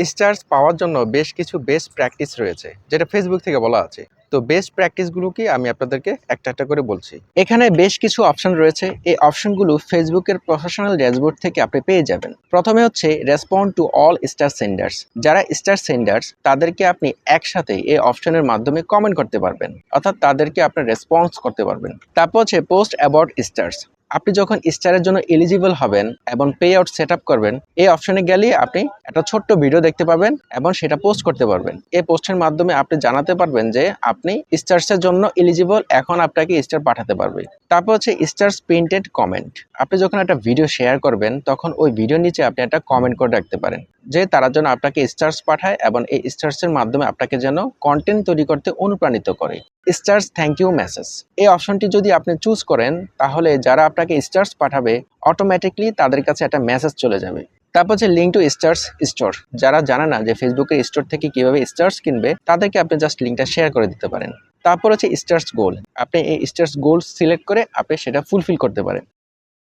Stars পাওয়ার জন্য বেশ কিছু বেস্ট প্র্যাকটিস রয়েছে, যেটা ফেসবুক থেকে বলা আছে। তো বেস্ট প্র্যাকটিসগুলো কি আমি আপনাদেরকে একটা একটা করে বলছি। এখানে বেশ কিছু অপশন রয়েছে। এই অপশনগুলো ফেসবুকের প্রফেশনাল ড্যাশবোর্ড থেকে আপনি পেয়ে যাবেন। প্রথমে হচ্ছে respond to all star senders. যারা স্টার সেন্ডার্স তাদেরকে আপনি একসাথে এই অপশনের মাধ্যমে কমেন্ট করতে পারবেন, অর্থাৎ তাদেরকে আপনি রেসপন্স করতে পারবেন। তারপর হচ্ছে পোস্ট অ্যাবাউট স্টার্স। আপনি যখন স্টারের জন্য এলিজিবল হবেন এবং পে আউট সেট আপ করবেন, এই অপশনে গেলে আপনি একটা ছোট্ট ভিডিও দেখতে পাবেন এবং সেটা পোস্ট করতে পারবেন। এই পোস্টের মাধ্যমে আপনি জানাতে পারবেন যে আপনি স্টার্সের জন্য এলিজিবল, এখন আপনাকে স্টার পাঠাতে পারবে। তারপর হচ্ছে স্টার্স প্রিন্টেড কমেন্ট। আপনি যখন একটা ভিডিও শেয়ার করবেন তখন ওই ভিডিওর নিচে আপনি একটা কমেন্ট করে রাখতে পারেন যে তারা যেন আপনাকে স্টার্স পাঠায় এবং এই স্টার্সের মাধ্যমে আপনাকে যেন কন্টেন্ট তৈরি করতে অনুপ্রাণিত করে। স্টার্স থ্যাংক ইউ মেসেজ, এই অপশনটি যদি আপনি চুজ করেন তাহলে যারা আপনাকে স্টার্স পাঠাবে অটোমেটিকলি তাদের কাছে একটা মেসেজ চলে যাবে। তারপর হচ্ছে লিঙ্ক টু স্টার্স স্টোর। যারা জানে না যে ফেসবুকের স্টোর থেকে কিভাবে স্টার্স কিনবে, তাদেরকে আপনি জাস্ট লিঙ্কটা শেয়ার করে দিতে পারেন। তারপর হচ্ছে স্টার্স গোল। আপনি এই স্টার্স গোল সিলেক্ট করে আপনি সেটা ফুলফিল করতে পারেন।